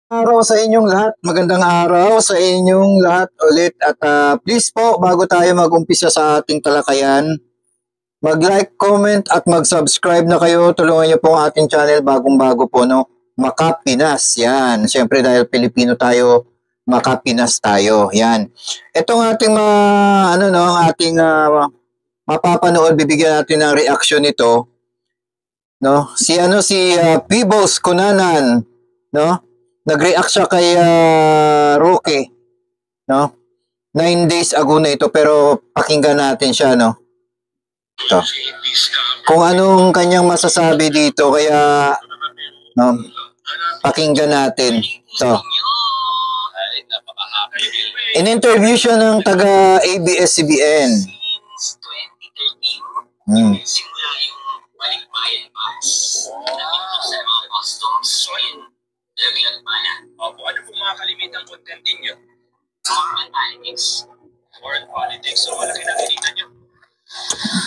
Araw sa inyong lahat. Magandang araw sa inyong lahat ulit. At please po, bago tayo mag-umpisa sa ating talakayan, mag-like, comment at mag-subscribe na kayo. Tulungan niyo po ang ating channel bagong-bago po, no? Makapinas. Yan. Siyempre dahil Pilipino tayo, Makapinas tayo. Yan. Itong ating ang ating mapapanood, bibigyan natin ng reaction nito, no? Si Pibos Kunanan, no? Nag-react siya kay Roque, no? 9 days ago na ito, pero pakinggan natin siya, no? Ito. Kung anong kanyang masasabi dito, kaya, no? Pakinggan natin. Ito. In-interview siya ng taga ABS-CBN. Simula yung balikbayan pa. Sa mga customs, yun, laglag pa na. Opo, ano po mga kalimitang content ninyo? Foreign politics. Foreign politics, so malaki na kinita nyo.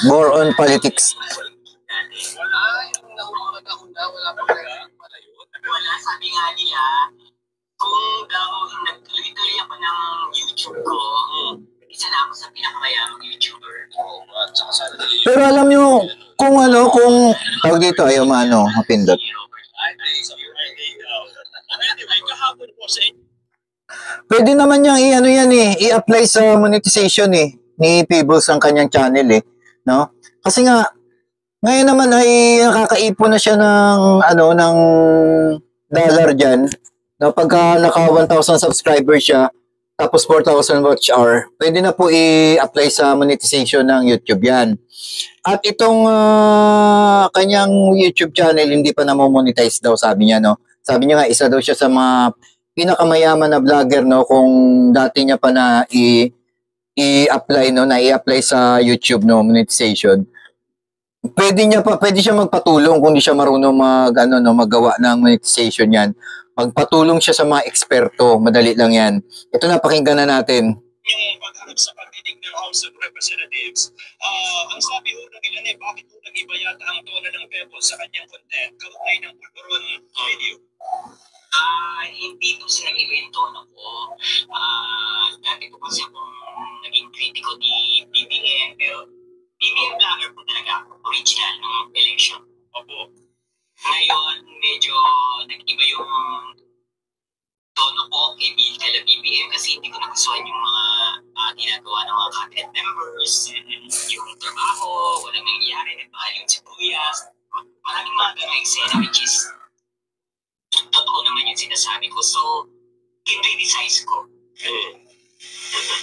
More on politics. Wala, yung nauna, wala pa pala yun. Wala, sabi nga nila, kung daw nagtuloy-tuloy ako ng YouTube ko, isa na ako sa pinakamayamang YouTuber. Oo, at saka sana nila Pero alam nyo, kung tawag dito, ayaw mapindot. Anyway, kahapon po sa inyo. Pwede naman niyang i-apply sa monetization ni Peebles ang kanyang channel no? Kasi nga ngayon naman ay nakakaipon na siya ng ng dollar diyan. No, pagka naka 1,000 subscribers siya, tapos 4,000 watch hour, pwede na po i-apply sa monetization ng YouTube yan. At itong kanyang YouTube channel hindi pa na-monetize daw, sabi niya, no? Sabi niya nga isa daw siya sa mga pinakamayaman na vlogger, no, kung dati niya pa na i-apply, no, na i-apply sa YouTube, no, monetization. Pwede siya magpatulong kung di siya marunong magawa ng monetization yan. Magpatulong siya sa mga eksperto, madali lang yan. Ito na, pakinggan na natin. Yung pagharap sa pagdinig ng House of Representatives, ang sabi ho ng ilan bakit ho nag-iba yata ang tono ng Pebble sa kanyang content kaugnay ng Pulburon video? Hindi po sila evento na po. Dati po kasi akong naging kritiko ni BBM, pero BBM vlogger po talaga ako, original ng election. Opo. Ngayon, medyo nag-iba yung tono ko kay BBM kasi hindi ko nagustuhan yung mga ginagawa ng mga cabinet members, yung trabaho, walang nangyayari, nagpahal yung sibuyas. Maraming mga ganang eksena which is totoo naman yung sinasabi ko. So, kinresize ko.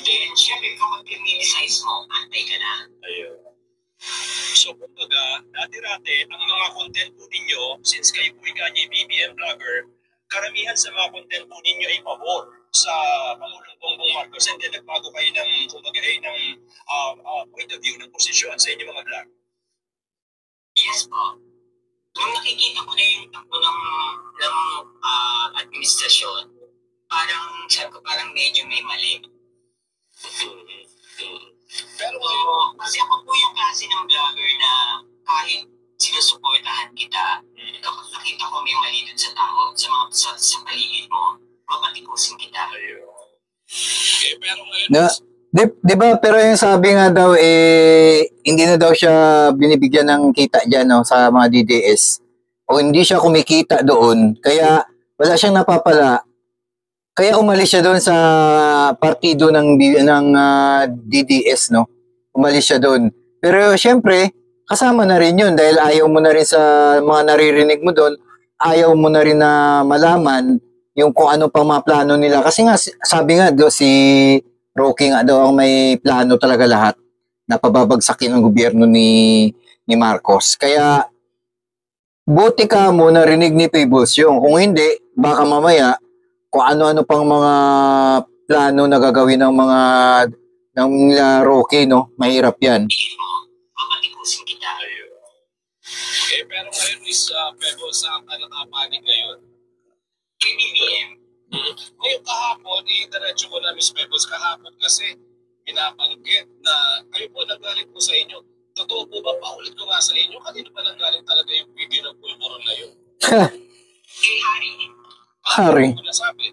Then, syempre, kapag kinresize mo, antay ka na. Ayun. So, kumbaga, dati-rate, ang mga content po ninyo, since kayo po ikanya BBM vlogger, karamihan sa mga content po ninyo ay pabor sa Pangulong Bongbong Marcos, and then nagbago kayo ng, kumbaga, ng point of view ng posisyon sa inyong mga vlog. Yes po. Nung nakikita ko na yung takbo ng administrasyon, parang medyo may mali. Pero kasi ako po yung klase ng vlogger na kahit sinusuportahan kita, kapag nakita ko may mali dun sa tao, sa paligid mo, mapatikusin kita. Okay, pero ngayon... Di ba, pero yung sabi nga daw, hindi na daw siya binibigyan ng kita dyan, no, sa mga DDS. O hindi siya kumikita doon, kaya wala siyang napapala. Kaya umalis siya doon sa partido ng DDS, no? Umalis siya doon. Pero syempre, kasama na rin yun dahil ayaw mo na rin sa mga naririnig mo doon, ayaw mo na rin na malaman yung kung ano pang mga plano nila. Kasi nga, sabi nga do si Roque nga daw ang may plano talaga lahat na pababagsakin ang gobyerno ni Marcos. Kaya, buti ka mo narinig ni Peebles yung. Kung hindi, baka mamaya, kung ano-ano pang mga plano na gagawin ng mga Roque, no? Mahirap yan. Mapatikusin kita. Okay, pero ngayon is Pebble, saan ka nakapanig ngayon? Kay BBM. Ngayon kahapon, diretso ko na Miss Pebbles kahapon kasi pinapanggit na kayo po nagaling po sa inyo. Totoo po ba? Paulit ko nga sa inyo, kanino ba nanggaling talaga yung video ng pulburon na yun? Kay Harry. Pare. Ano nasabi?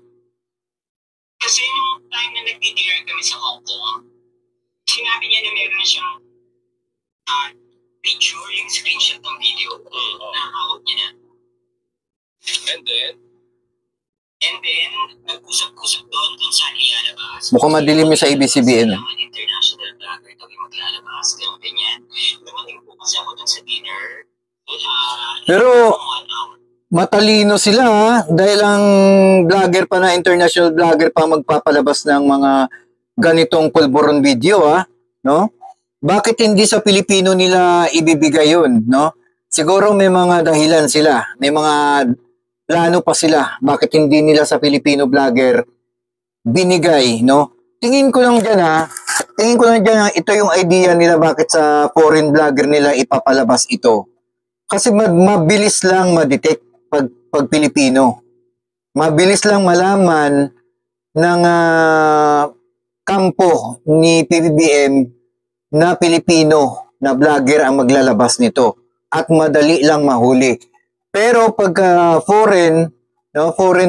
Kasi nung time na nag-dinner kami sa Hong Kong, sinabi niya na meron siyang picture, yung screenshot ng video na hawak niya na. And then, nag-usap-usap doon kung saan ilalabas. Mukhang madilim yung sa ABCBN. International vlogger daw yung maglalabas, ganyan. Dumating po kasi ako doon sa dinner. Pero matalino sila ha, dahil ang vlogger pa na international vlogger pa magpapalabas ng mga ganitong pulburon video ha, no? Bakit hindi sa Pilipino nila ibibigay yun, no? Siguro may mga dahilan sila, may mga plano pa sila, bakit hindi nila sa Filipino vlogger binigay, no? Tingin ko lang dyan ito yung idea nila bakit sa foreign vlogger nila ipapalabas ito. Kasi mabilis lang ma-detect pag Pilipino. Mabilis lang malaman ng kampo ni PBBM na Pilipino na vlogger ang maglalabas nito. At madali lang mahuli. Pero pag foreign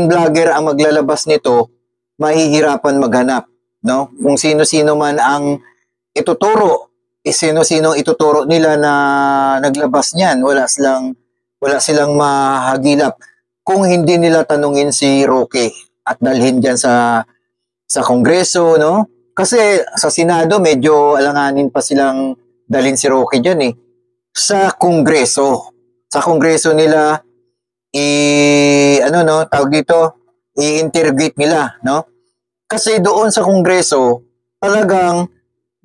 vlogger ang maglalabas nito, mahihirapan maghanap, no? Kung sino-sino man ang ituturo, sino-sino ituturo nila na naglabas niyan, wala silang mahagilap kung hindi nila tanungin si Roque at dalhin diyan sa Kongreso, no? Kasi sa Senado medyo alanganin pa silang dalhin si Roque diyan eh. Sa Kongreso nila i-interrogate nila, no? Kasi doon sa Kongreso, talagang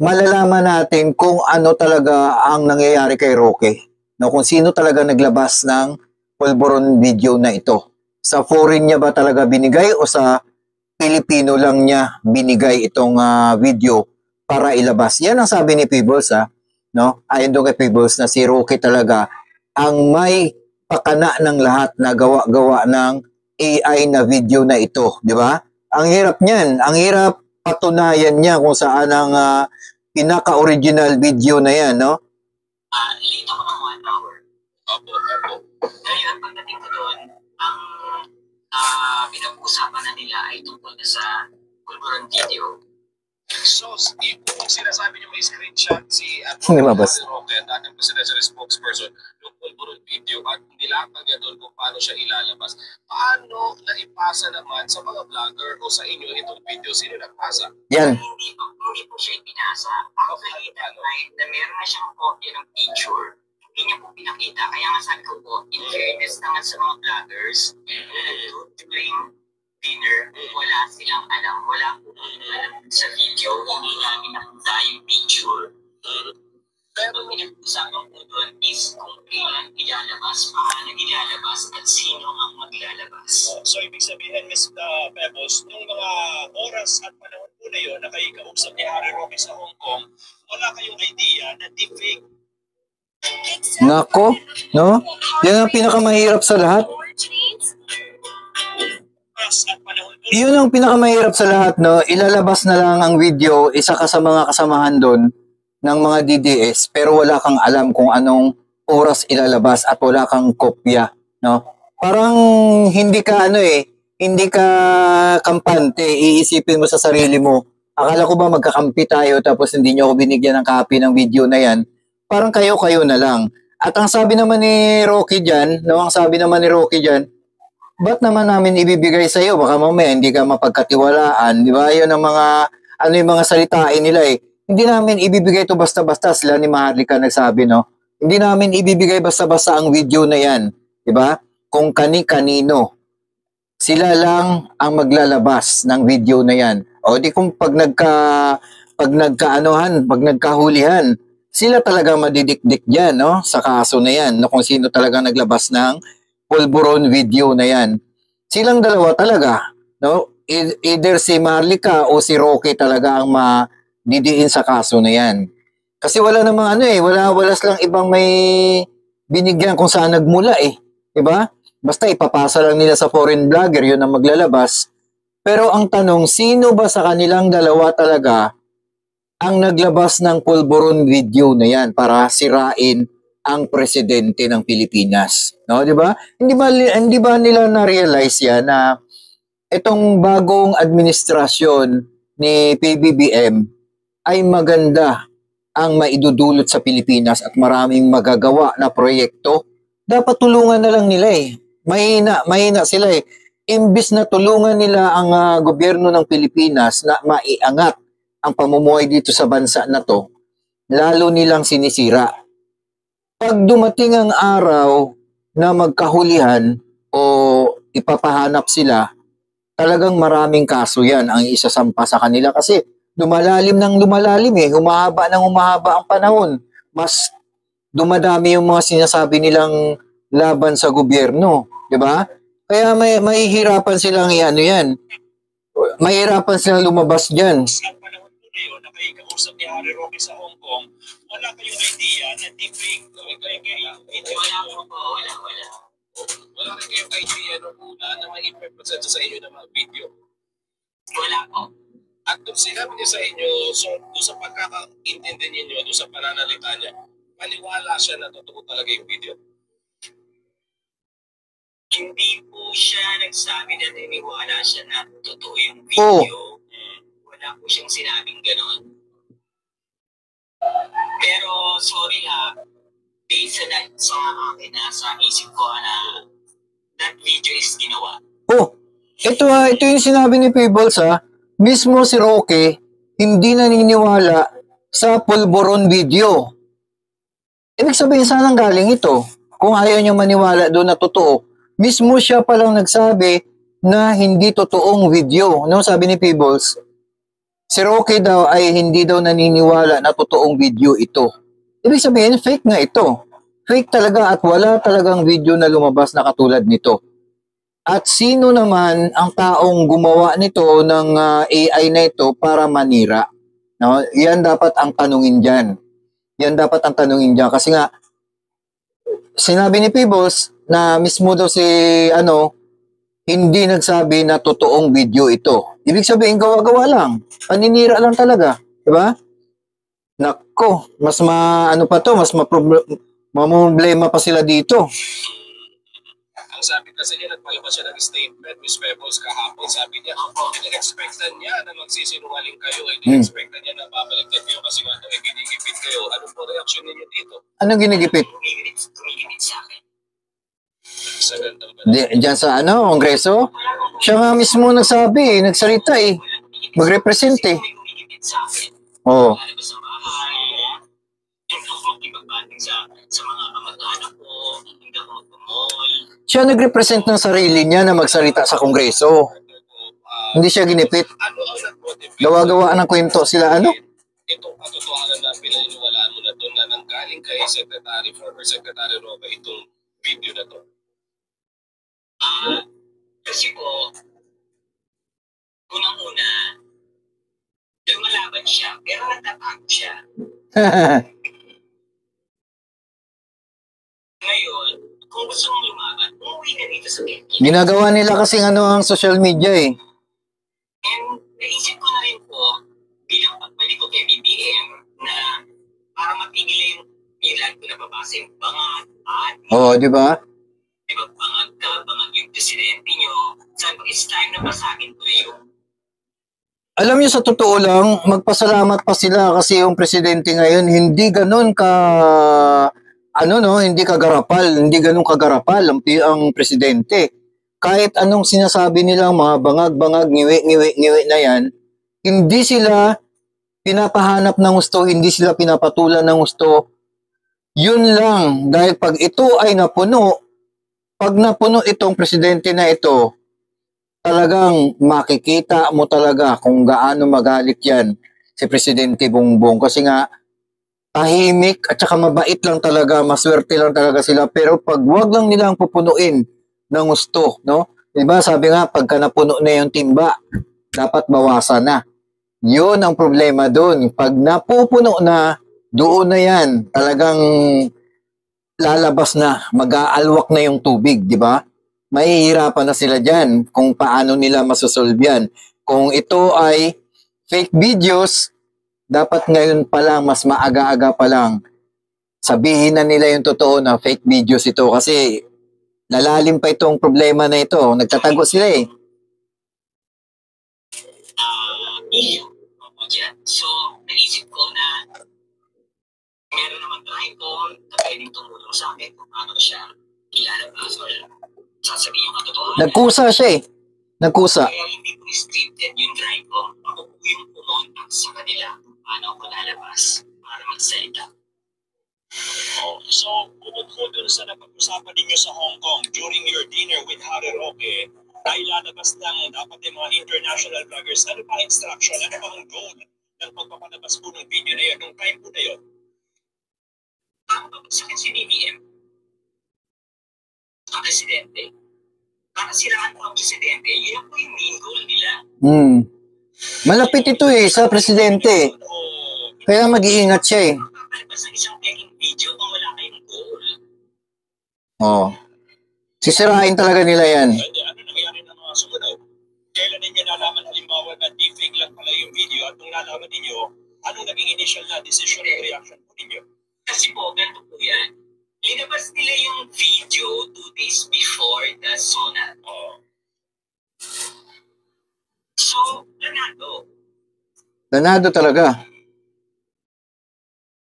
malalaman natin kung ano talaga ang nangyayari kay Roque, no? Kung sino talaga naglabas ng pulburon video na ito. Sa foreign niya ba talaga binigay o sa Pilipino lang niya binigay itong video para ilabas? Yan ang sabi ni Peebles, no? Ayon doon kay Peebles na si Roque talaga ang may pakana ng lahat na gawa-gawa ng AI na video na ito, di ba? Ang hirap niyan, ang hirap patunayan niya kung saan ang pinaka-original video na yan, no? Late ako ng 1 hour. Opo. Ngayon, pagdating ko doon, ang pinag-uusapan na nila ay tungkol na sa pulburon video. So, kung sinasabi niyo may screenshot si Roque, dating presidential spokesperson, yung pulburon video at nilapag niya doon kung paano siya ilalabas. Paano naipasa naman sa mga vlogger o sa inyo itong video? Sino nagpasa? Yan. Hindi po siya pinasa. Actually, na meron na siyang copy ng picture. Hindi niya po pinakita. Kaya nga sabi ko po, in fairness naman sa mga vloggers, during dinner, wala silang alam. Wala po alam sa video. Hindi namin nakita yung picture. Pero pinag-usapan po doon is kung kailan ilalabas, paano ilalabas, at sino ang maglalabas. So, ibig sabihin, Ms. Pebbles, nung mga oras at panahon po na yun na kayo kausap ni Harry Roque sa Hong Kong, wala kayong idea na deepfake. Nako, no? Yan ang pinakamahirap sa lahat. Yun ang pinakamahirap sa lahat, no? Ilalabas na lang ang video, isa ka sa mga kasamahan doon ng mga DDS, pero wala kang alam kung anong oras ilalabas at wala kang kopya, no? Parang hindi ka hindi ka kampante, iisipin mo sa sarili mo. Akala ko ba magkakampi tayo tapos hindi niyo ako binigyan ng copy ng video na yan? Parang kayo-kayo na lang. At ang sabi naman ni Roque diyan, ba't naman namin ibibigay sa iyo? Baka mamaya hindi ka mapagkatiwalaan, di ba? Yun ang mga yung mga salitain nila eh. Hindi namin ibibigay ito basta-basta, sila ni Maharlika nagsabi, no? Hindi namin ibibigay basta-basta ang video na yan, di ba? Kung kani-kanino. Sila lang ang maglalabas ng video na yan. O di kung pag nagkahulihan, sila talaga madidikdik diyan, no? Sa kaso na yan, no? Kung sino talaga naglabas ng pulburon video na yan. Silang dalawa talaga, no? Either si Maharlika o si Roque talaga ang didiin sa kaso na yan. Kasi wala namang wala silang ibang may binigyan kung saan nagmula eh. Diba? Basta ipapasa lang nila sa foreign vlogger, yun ang maglalabas. Pero ang tanong, sino ba sa kanilang dalawa talaga ang naglabas ng pulburon video na yan para sirain ang presidente ng Pilipinas? No, 'di ba? Hindi ba nila na-realize yan na itong bagong administrasyon ni PBBM ay maganda ang maidudulot sa Pilipinas at maraming magagawa na proyekto. Dapat tulungan na lang nila eh. Mahina sila eh. Imbis na tulungan nila ang gobyerno ng Pilipinas na maiangat ang pamumuhay dito sa bansa na to, lalo nilang sinisira. Pag dumating ang araw na magkahulihan o ipapahanap sila, talagang maraming kaso yan ang isasampa sa kanila kasi lumalalim ng lumalalim eh. Humahaba ng humahaba ang panahon. Mas dumadami yung mga sinasabi nilang laban sa gobyerno. Diba? Kaya mahihirapan silang ano yan. Mahihirapan silang lumabas dyan. Sa panahon po na yun, nakikausap ni Harry Roque sa Hong Kong, wala kayong idea na deepfake wala. Wala rin kayong idea nung una na ma-represent sa inyo ng mga video. Wala po. At nung sinabi niya sa inyo, so doon sa pagkakaintindi ninyo, doon sa pananalita niya, maniwala siya na totoo talaga yung video. Hindi po siya nagsabi na niniwala siya na totoo yung video. Wala po siyang sinabing ganon. Pero sorry based sa akin sa isip ko na that video is ginawa. Ito yung sinabi ni Peebles mismo si Roque hindi naniniwala sa pulburon video. Ibig sabihin saan galing ito? Kung ayaw niya maniwala doon na totoo, mismo siya palang nagsabi na hindi totoong video. No, sabi ni Peebles, si Roque daw ay hindi daw naniniwala na totoong video ito. Ibig sabihin, fake nga ito. Fake talaga at wala talagang video na lumabas na katulad nito. At sino naman ang taong gumawa nito ng AI na ito para manira? No? Yan dapat ang tanungin dyan. Kasi nga, sinabi ni Peebles na mismo daw si hindi nagsabi na totoong video ito. Ibig sabihin, gawa-gawa lang. Paninira lang talaga. Diba? Nako, mas mamumblema pa sila dito. Ang sabi kasi niya, nagpalabas siya ng statement, Miss Pebbles, kahapon. Sabi niya, in-expectan niya na magsisinungaling kayo. In-expectan niya na babaliktad kayo kasi nga ginigipit kayo. Ano po reaksyon ninyo dito? Anong ginigipit? Tumigilid sa akin. Sa gandang ba? Diyan sa Kongreso? Siya nga mismo nagsabi, nagsalita mag-represent Tumigilid sa akin. Oo. Lalabas sa bahay. Hindi ako makipagbanding sa mga kamag-anak ko. Hindi ako mag-mall. Siya nag-represent ng sarili niya na magsalita sa Kongreso. Hindi siya ginipit. Ano ang nag-motivate? Gawa-gawaan ng kwento sila Itong katotohanan na pinaniniwalaan mo na doon na nanggaling kay former Secretary Roque itong video na to. Kasi po, unang-una, lumalaban siya, pero natatakot siya. Ngayon, kung gusto mong lumaban, umuwi ka dito sa Pilipinas. Ginagawa nila kasi ang social media And naisip ko na rin po, bilang pagbalik ko kay BBM, na para matigil yung ilan ko nababasa yung bangag, Oo, di ba? diba, bangag yung presidente nyo. Sabi ko, it's time na basagin ko yung Alam niyo sa totoo lang, magpasalamat pa sila kasi yung presidente ngayon hindi ganun hindi kagarapal ang presidente. Kahit anong sinasabi nilang mga bangag-bangag, ngiwi na yan, hindi sila pinapahanap ng gusto, hindi sila pinapatulan ng gusto. Yun lang, dahil pag ito ay pag napuno itong presidente na ito, talagang makikita mo talaga kung gaano magalit yan si Presidente Bongbong. Kasi nga, tahimik at saka mabait lang talaga, maswerte lang talaga sila. Pero pag wag lang nilang pupunuin ng gusto, no? Diba, sabi nga, pagka napuno na yung timba, dapat bawasan na. Yun ang problema doon. Pag napupuno na, doon na yan. Talagang lalabas na, mag-aalwak na yung tubig, di ba? Mahihirapan na sila dyan kung paano nila masosolve yan. Kung ito ay fake videos, dapat ngayon pa lang, mas maaga-aga pa lang, sabihin na nila yung totoo na fake videos ito kasi lalalim pa itong problema na ito. Nagtatago sila issue dyan. So, naisip ko na meron naman Tricom na pwedeng tumulong sa akin kung paano siya ilalabas or sasabihin yung katotohanan. Nagkusa siya eh. Nagkusa. Kaya hindi ko scripted yung Tricom. Ako po yung pumontak sa kanila kung paano ako lalabas para magsalita. So, bukod po dun sa napag-usapan ninyo sa Hong Kong during your dinner with Harry Roque, na ilalabas ng dapat yung mga international vloggers, ano pa instruction, ano pa ang goal ng pagpapalabas po ng video na yun, nung time po na yun? Sa akin si BBM, ang presidente, para siraan po ang presidente, yun po yung main goal nila. Malapit ito eh sa presidente. Kaya mag-iingat siya eh. Papalabas ng isang peking video kung wala kayong goal. Oo. Sisirain talaga nila yan. Pwede, ano nangyari ng mga sumunod? Kailan ninyo nalaman halimbawa na deepfake lang pala yung video at nung nalaman ninyo, anong naging initial na decision o reaction po ninyo? Kasi po, ganito po yan. Linabas nila yung video 2 days before the Sonat. So, ganado. Danado talaga.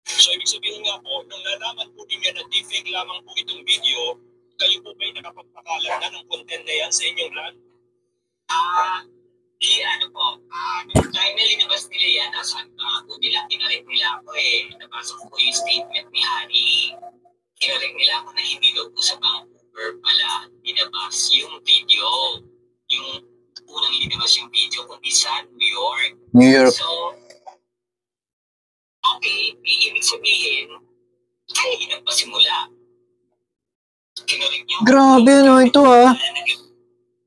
So, ibig sabihin nga po, nung nalaman po ninyo na deepfake lamang po itong video, kayo po ba'y nakapagpakalat na ng content na yan sa inyong lahat? Nung time na linabas nila yan, nasabi ko nila, kinarek nila ako eh. Nabasa ko yung statement ni Harry. Kinarek nila ako na hindi daw po sa Vancouver pala linabas yung video. Yung unang linabas yung video, kundi sa New York. New York. So, okay, ibig sabihin, kaya yun ang pasimula. Kinarek niyo. Grabe no ito ah.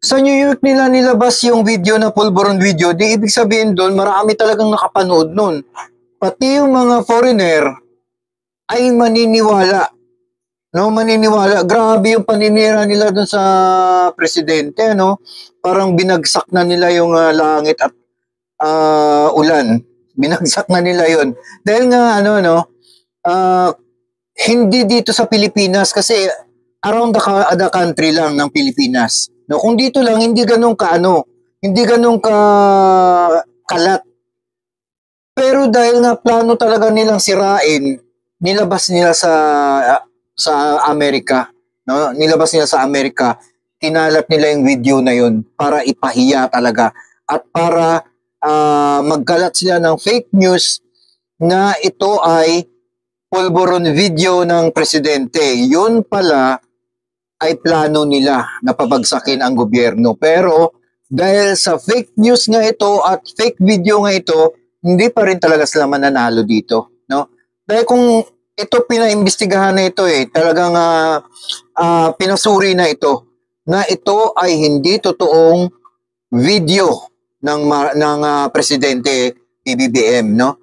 Sa New York nila nilabas yung video na pulburon video, di ibig sabihin doon, marami talagang nakapanood nun. Pati yung mga foreigner ay maniniwala. No, maniniwala. Grabe yung paninira nila doon sa presidente, no? Parang binagsak na nila yung langit at ulan. Binagsak na nila yon. Dahil nga hindi dito sa Pilipinas kasi around the country lang ng Pilipinas. No, kung dito lang hindi ganun hindi ganun kalat. Pero dahil nga plano talaga nilang sirain, nilabas nila sa Amerika, no? Nilabas nila sa Amerika, kinalat nila yung video na yun para ipahiya talaga at para magkalat sila ng fake news na ito ay pulburon video ng presidente. Yun pala ay plano nila na pabagsakin ang gobyerno. Pero dahil sa fake news nga ito at fake video nga ito, hindi pa rin talaga sila mananalo dito, no? Dahil kung ito pinaimbestigahan na ito talagang pinasuri na ito ay hindi totoong video ng presidente PBBM, no?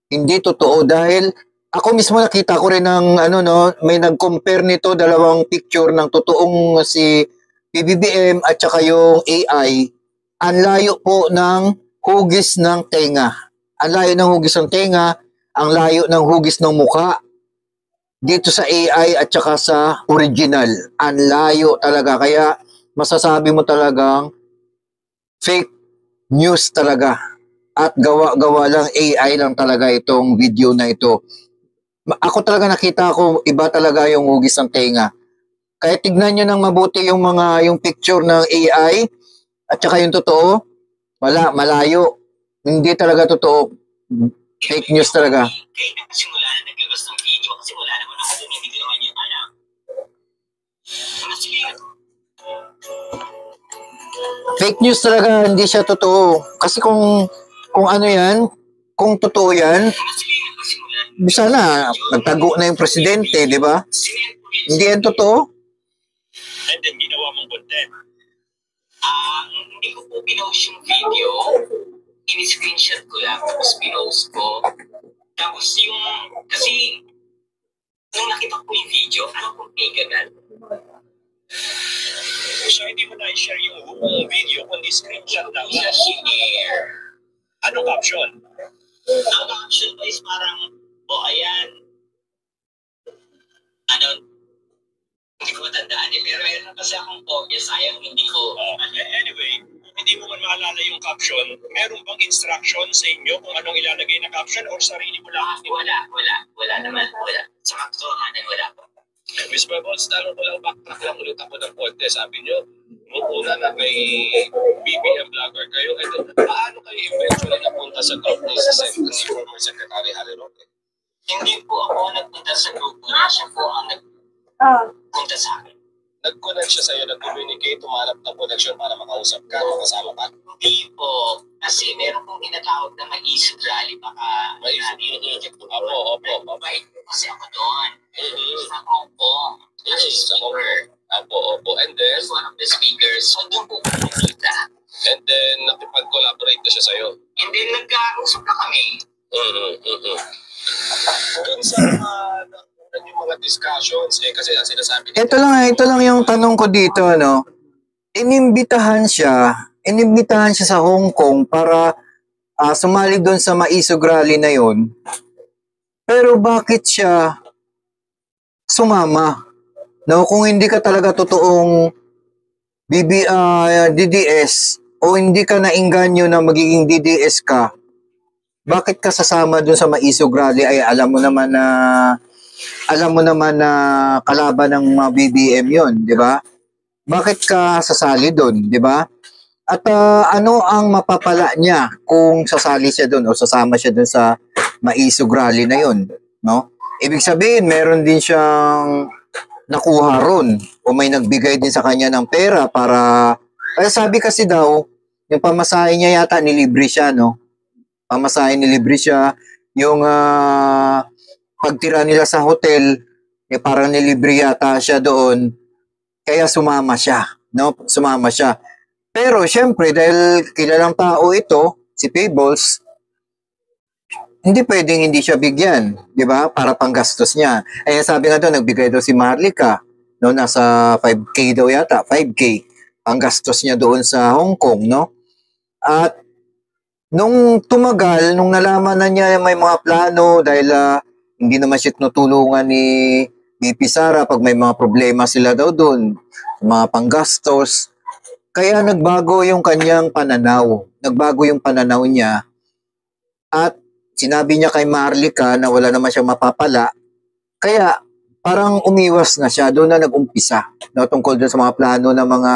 Hindi totoo dahil ako mismo nakita ko rin ng may nag-compare nito dalawang picture ng totoong si PBBM at saka yung AI. Ang layo po ng hugis ng tenga. Ang layo ng hugis ng tenga, ang layo ng hugis ng muka. Dito sa AI at saka sa original. Ang layo talaga. Kaya masasabi mo talagang fake news talaga. At gawa-gawa lang AI lang talaga itong video na ito. Ako talaga nakita ko iba talaga yung hugis ng tenga. Kaya tignan nyo ng mabuti yung picture ng AI at saka yung totoo. Wala, malayo. Hindi talaga totoo. Fake news talaga. Kaya nagsimula na naglabas ng video kasi wala naman ako dun, hindi ko naman yun alam. Sige. Fake news talaga, hindi siya totoo. Kasi kung ano yan, kung totoo yan, sana nagtago na yung presidente, di ba? Hindi yan totoo. And then ginawa mong content. Hindi ko po pinost yung video. In-screenshot ko lang, tapos pinost ko. Tapos kasi nung nakita ko yung video, kung fake agad. So hindi mo na-share yung buong video, kundi screenshot lang. Share. Anong caption? Ang caption ko is parang, ayan. Hindi ko matandaan pero meron kasi akong phobia, sayang hindi ko. Anyway, hindi mo man maalala yung caption, meron bang instruction sa inyo kung anong ilalagay na caption or sarili mo lang? Wala naman, wala. Sa katotohanan, wala po. Miss Bubbles, tanong ko lang, backtrack lang ulit ako ng konti. Sabi nyo, nung una na kay BBM vlogger kayo, ito, paano kayo eventually napunta sa group ni former Secretary Harry Roque? Hindi po ako nagpunta sa grupo na siya po ang nagpunta sa akin. Nag-connect siya sa'yo, nag-communicate, tumanap ng connection para makausap ka, makasama ka? Hindi po. Kasi meron pong tinatawag na mag-isip rally. Baka May-isip. Opo. Mabait po kasi ako doon. Mhm. Sa Hong Kong. As a Sa Hong speaker. Opo. And then, As one of the speakers. So doon po pumunta. nakipag-collaborate na siya sa'yo. And then nagkausap na kami. Doon sa yung mga discussions, kasi ang sinasabi nito, Ito lang yung tanong ko dito, ano. Inimbitahan siya sa Hong Kong para sumali doon sa Maisog Rally na yon. Pero bakit siya sumama? No, kung hindi ka talaga totoong DDS o hindi ka nainganyo na magiging DDS ka, bakit ka sasama doon sa Maisog Rally? Ay alam mo naman na kalaban ng mga BBM yon, di ba? Bakit ka sasali doon, di ba? At ano ang mapapala niya kung sasali siya doon o sasama siya doon sa Maisog Rally na yon, no? Ibig sabihin, meron din siyang nakuha ron o may nagbigay din sa kanya ng pera para, kaya sabi kasi daw, yung pamasahe niya yata nilibre siya, no? Pamasahe nilibre siya, yung pagtira nila sa hotel, parang nilibre yata siya doon, kaya sumama siya, no? Sumama siya. Pero syempre, dahil kilalang tao ito, si Fables, hindi pwedeng hindi siya bigyan, di ba? Para panggastos niya. Ay sabi nga doon, nagbigay daw si Marlica, no? Nasa 5K daw yata, 5K, panggastos niya doon sa Hong Kong, no? At nung tumagal, nung nalaman na niya may mga plano dahil hindi naman siya tinutulungan ni BP Sara pag may mga problema sila daw doon, mga panggastos. Kaya nagbago yung kanyang pananaw. Nagbago yung pananaw niya. At sinabi niya kay Marlica na wala naman siyang mapapala. Kaya parang umiwas na siya. Doon na nag-umpisa. No? Tungkol doon sa mga plano ng mga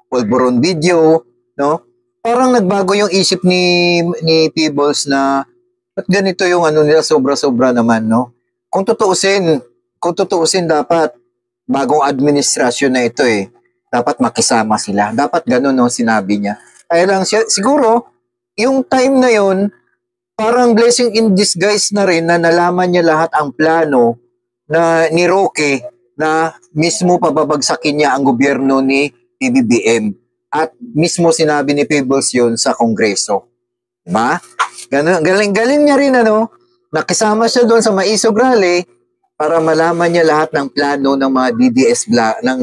pulburon video. No? Parang nagbago yung isip ni Peebles na at ganito yung ano nila, sobra-sobra naman, no? Kung tutuusin dapat bagong administrasyon na ito dapat makisama sila. Dapat ganun, no, sinabi niya. Kaya lang siya, siguro, yung time na yon parang blessing in disguise na rin na nalaman niya lahat ang plano na ni Roque na mismo pababagsakin niya ang gobyerno ni PBBM. At mismo sinabi ni Peebles yun sa Kongreso. Diba? Galing niya rin, ano, nakisama siya doon sa Maisog Rally para malaman niya lahat ng plano ng mga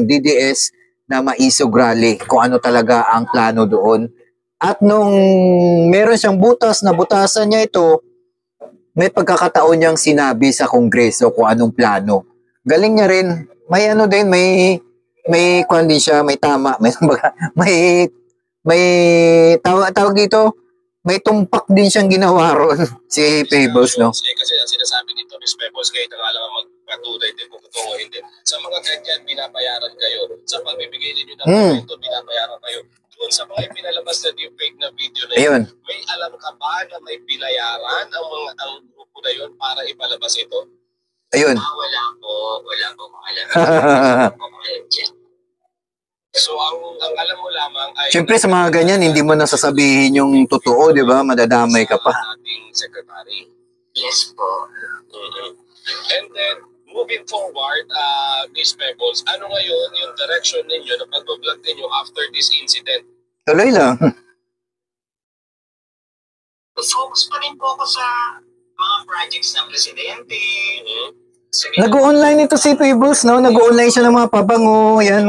DDS na Maisog Rally, kung ano talaga ang plano doon. At nung meron siyang butasan niya ito, may pagkakataon niyang sinabi sa Kongreso kung anong plano. Galing niya rin, may ano din, may kwan din siya, may tama, may tawag dito, may tumpak din siyang ginawa ron si Peebles, no? Kasi ang sinasabi nito, Miss Peebles, kahit ang alam magpatuloy din kung totoo hindi. Sa mga ganyan, binabayaran kayo. Sa pagbibigay ninyo ng komento, binabayaran kayo. Doon sa mga pinalabas na fake na video na yun, may alam ka ba na may binayaran ang grupo na yun para ipalabas ito? Ayun. Wala po kung alam. So, ang alam mo lamang ay... Siyempre, sa mga ganyan, hindi mo nasasabihin yung totoo, di ba? Madadamay ka pa. Ating secretary. Yes po. And then, moving forward, Miss Pebbles, ano ngayon yung direction ninyo na pag-vlog ninyo after this incident? Tuloy lang. Focus pa rin po ako sa mga projects ng presidente. Nag-online ito si Peebles, no? Nag-online siya ng mga pabango. Yan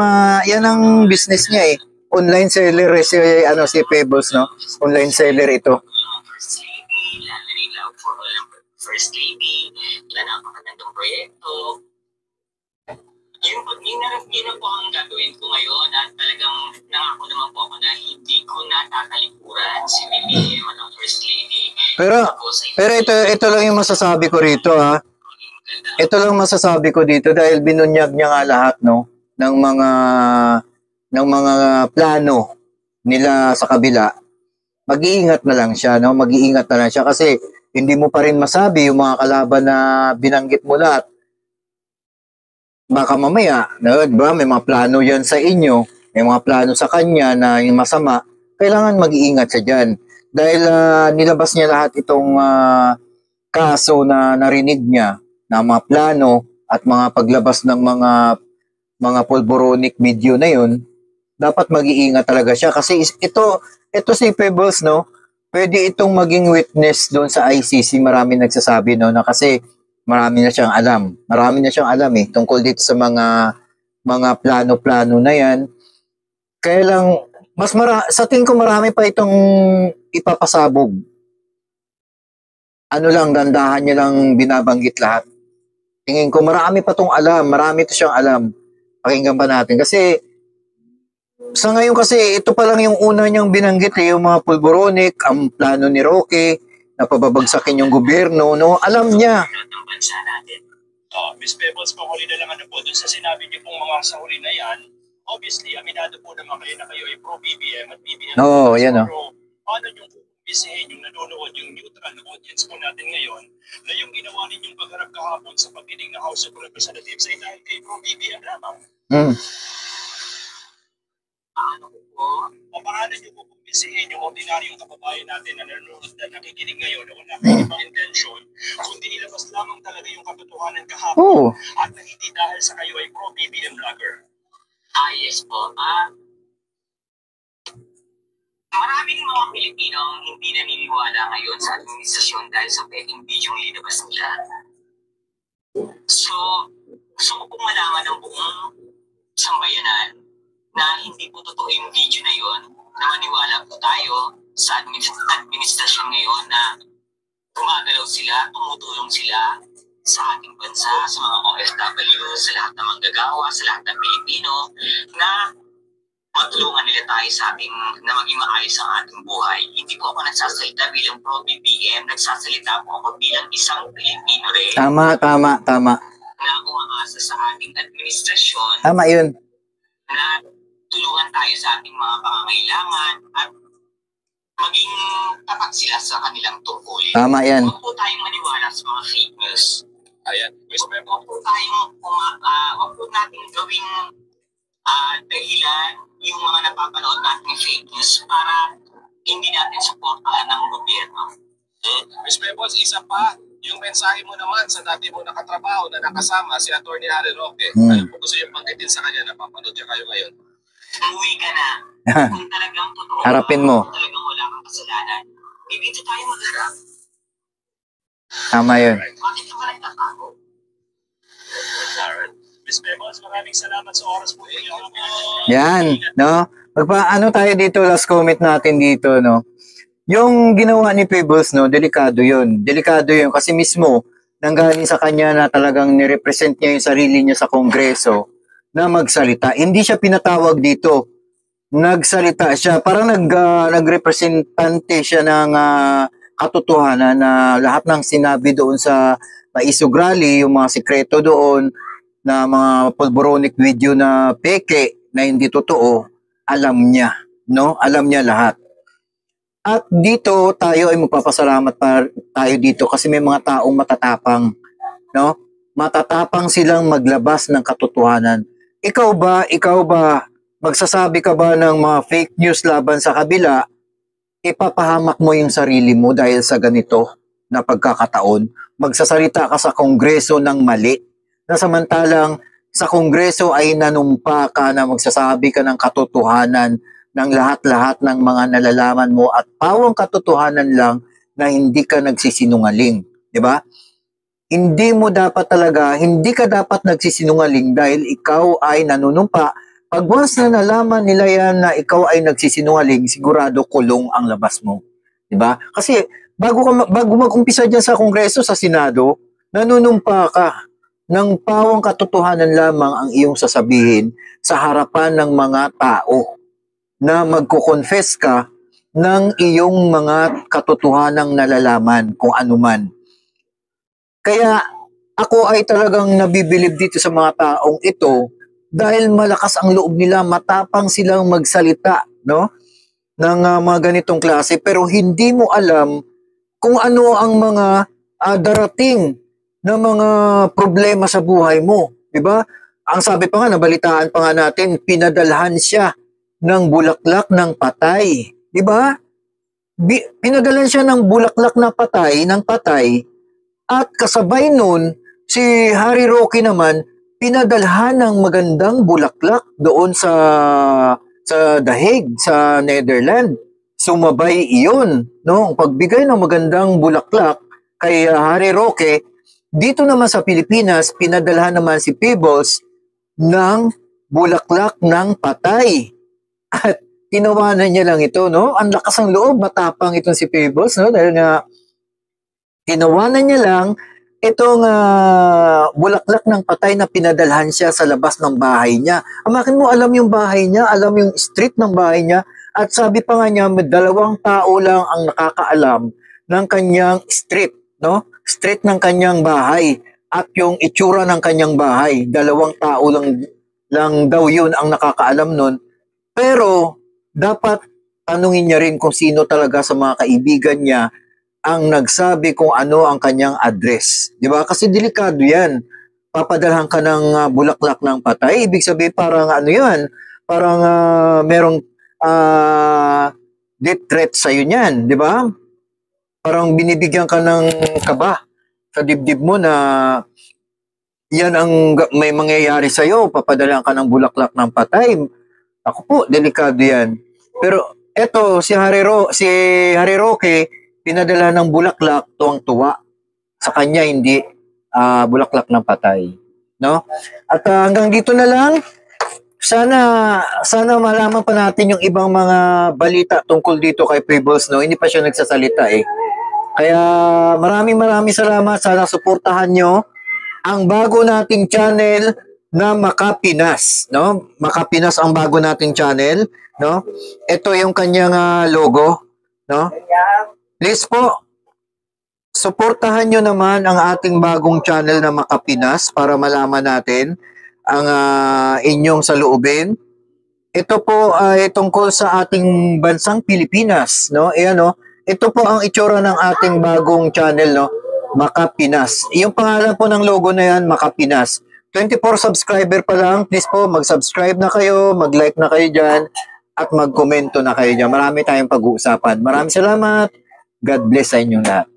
ang business niya Online seller si Peebles, no? Online seller ito. First lady, lalo for first lady, napakagandang proyekto. Yun na po ang gagawin ko ngayon at talagang nangako naman po ako na hindi ko natatalikuran si BBM at ang First Lady. Pero ito lang yung masasabi ko rito, ha. Ito lang masasabi ko dito dahil binunyag niya nga lahat, no, ng mga plano nila sa kabila. Mag-iingat na lang siya, no? Mag-iingat na lang siya kasi hindi mo pa rin masabi yung mga kalaban na binanggit mo lahat. Baka mamaya, no, diba, may mga plano yan sa inyo, may mga plano sa kanya na yung masama, kailangan mag-iingat siya dyan. Dahil nilabas niya lahat itong kaso na narinig niya, na mga plano at mga paglabas ng mga pulboronic video na yun, dapat mag-iingat talaga siya. Kasi ito si Pebbles, no, pwede itong maging witness doon sa ICC. Marami nagsasabi, no, na kasi marami na siyang alam. Marami na siyang alam tungkol dito sa mga plano-plano na yan. Kaya lang, sa tingin ko marami pa itong ipapasabog. Ano lang, dandahan niya lang binabanggit lahat. Tingin ko marami pa itong alam. Marami ito siyang alam. Pakinggan pa natin. Kasi, sa ngayon kasi, ito pa lang yung una niyang binanggit yung mga pulboronic, ang plano ni Roque, na pababagsakin yung gobyerno, no? Alam niya. Miss Pebbles, panghuli na lang po dun sa sinabi niyo pong mga sa huli na yan, obviously, aminado po naman kayo na kayo ay pro-BBM at BBM. Oo, yan o. Pero, paano yung kukumbisihin yung nanonood, yung neutral audience po natin ngayon, na yung ginawa ninyong pagharap kahapon sa pagdinig ng House of Representatives ay dahil kay pro-BBM lamang? Paano nyo kukumbisihin yung ordinaryong kababayan natin na nanonood na nakikinig ngayon na wala kayong ibang intensyon, kundi ilabas lamang talaga yung katotohanan kahapon at na hindi dahil sa kayo ay pro-BBM vlogger? Yes po. Maraming mga Pilipinong hindi naniniwala ngayon sa administrasyon dahil sa peking video yung linabas nila. So, gusto ko pong malaman ng buong sambayanan na hindi po totoo yung video na yon, na maniwala po tayo sa administrasyon ngayon na gumagalaw sila, tumutulong sila sa ating bansa, sa mga OFW, sa lahat ng manggagawa, sa lahat ng Pilipino, na matulungan nila tayo sa ating, na maging maayos ang ating buhay. Hindi po ako nagsasalita bilang pro-BBM, nagsasalita po ako bilang isang Pilipino rin. Tama. Na umaasa sa ating administrasyon. Tama yun. Na tulungan tayo sa ating mga pangangailangan at maging tapat sila sa kanilang tungkulin. Tama yan. Huwag po tayong maniwala sa mga fake news. Ayan, Miss Pebbles. Huwag po natin gawing dahilan yung mga napapanood natin fake news para hindi natin suportahan ng gobyerno. Miss Pebbles, isa pa, yung mensahe mo naman sa dati mo nakatrabaho na nakasama si Atty. Harry Roque. Ano po gusto yung panggitin sa kanya? Napapanood niya kayo ngayon. Umuwi ka na. Kung talagang totoo, harapin mo. kung talagang wala kang kasalanan, dito tayo magharap. Tama yun. Bakit ka pa nagtatago? Miss Pebbles, maraming salamat sa oras po ninyo. Yan, no? Ano tayo dito, last comment natin dito, no? Yung ginawa ni Pebbles, no, delikado yun. Delikado yun kasi mismo, nanggaling sa kanya na talagang nirepresent niya yung sarili niya sa Kongreso na magsalita. Hindi siya pinatawag dito. Nagsalita siya. Parang nagrepresentante siya ng katotohanan na lahat ng sinabi doon sa Isog Rally, yung mga sikreto doon, na mga pulboronic video na peke, na hindi totoo, alam niya. No? Alam niya lahat. At dito tayo ay magpapasalamat pa tayo dito kasi may mga taong matatapang, no? Matatapang silang maglabas ng katotohanan. Ikaw ba magsasabi ka ba ng mga fake news laban sa kabila? Ipapahamak mo yung sarili mo dahil sa ganito na pagkakataon. Magsasalita ka sa Kongreso ng mali. Na samantalang sa Kongreso ay nanumpa ka na magsasabi ka ng katotohanan ng lahat-lahat ng mga nalalaman mo at pawang katotohanan lang na hindi ka nagsisinungaling, di ba? Hindi ka dapat nagsisinungaling dahil ikaw ay nanunumpa. Pag once na nalaman nila yan na ikaw ay nagsisinungaling, sigurado kulong ang labas mo, di ba? Kasi bago mag-umpisa diyan sa Kongreso, sa Senado, nanunumpa ka. ng pawang katotohanan lamang ang iyong sasabihin sa harapan ng mga tao na magko-confess ka ng iyong mga katotohanang nalalaman kung anuman. Kaya ako ay talagang nabibilib dito sa mga taong ito dahil malakas ang loob nila, matapang silang magsalita, no? Ng mga ganitong klase, pero hindi mo alam kung ano ang mga darating na mga problema sa buhay mo, 'di ba? Ang sabi pa nga, nabalitaan pa nga natin, pinadalhan siya ng bulaklak ng patay, 'di ba? Pinadalhan siya ng bulaklak na patay, ng patay, at kasabay nun, si Harry Roque naman, pinadalhan ng magandang bulaklak doon sa The Hague, sa Netherlands. Sumabay iyon, no? Ang pagbigay ng magandang bulaklak kay Harry Roque, dito naman sa Pilipinas, pinadalhan naman si Peebles ng bulaklak ng patay. At tinawanan niya lang ito, no? Ang lakas ng loob, matapang itong si Peebles, no? Dahil nga tinawanan niya lang itong bulaklak ng patay na pinadalhan siya sa labas ng bahay niya. Amakin mo, alam yung bahay niya, alam yung street ng bahay niya, at sabi pa nga niya, 2 tao lang ang nakakaalam ng kanyang street, no? Street ng kanyang bahay at yung itsura ng kanyang bahay. 2 tao lang daw yun ang nakakaalam nun. Pero dapat tanungin niya rin kung sino talaga sa mga kaibigan niya ang nagsabi kung ano ang kanyang address. Di ba? Kasi delikado yan. Papadalhan ka ng bulaklak ng patay. Ibig sabihin parang ano yan, parang merong death threat sa'yo niyan. Di ba? Parang binibigyan ka ng kaba sa dibdib mo na yan ang may mangyayari sa'yo. Papadalhan ka ng bulaklak ng patay. Ako po, delikado yan. Pero eto, si Harry Roque, pinadala ng bulaklak, tuwang-tuwa. Sa kanya, hindi bulaklak ng patay. No? At hanggang dito na lang. Sana malaman pa natin yung ibang mga balita tungkol dito kay Peebles. No? Hindi pa siya nagsasalita eh. Kaya maraming salamat. Sana suportahan nyo ang bago nating channel na Makapinas. No? Makapinas ang bago nating channel. No? Ito yung kanyang logo. No? Please po, suportahan nyo naman ang ating bagong channel na Makapinas para malaman natin ang inyong saloobin. Ito po ay tungkol sa ating bansang Pilipinas, no? Ayan, no? Ito po ang itsura ng ating bagong channel, no? Makapinas. Yung pangalan po ng logo na yan, Makapinas. 24 subscriber pa lang. Please po, mag-subscribe na kayo, mag-like na kayo dyan, at mag-komento na kayo dyan. Marami tayong pag-uusapan. Maraming salamat. God bless sa inyong lahat.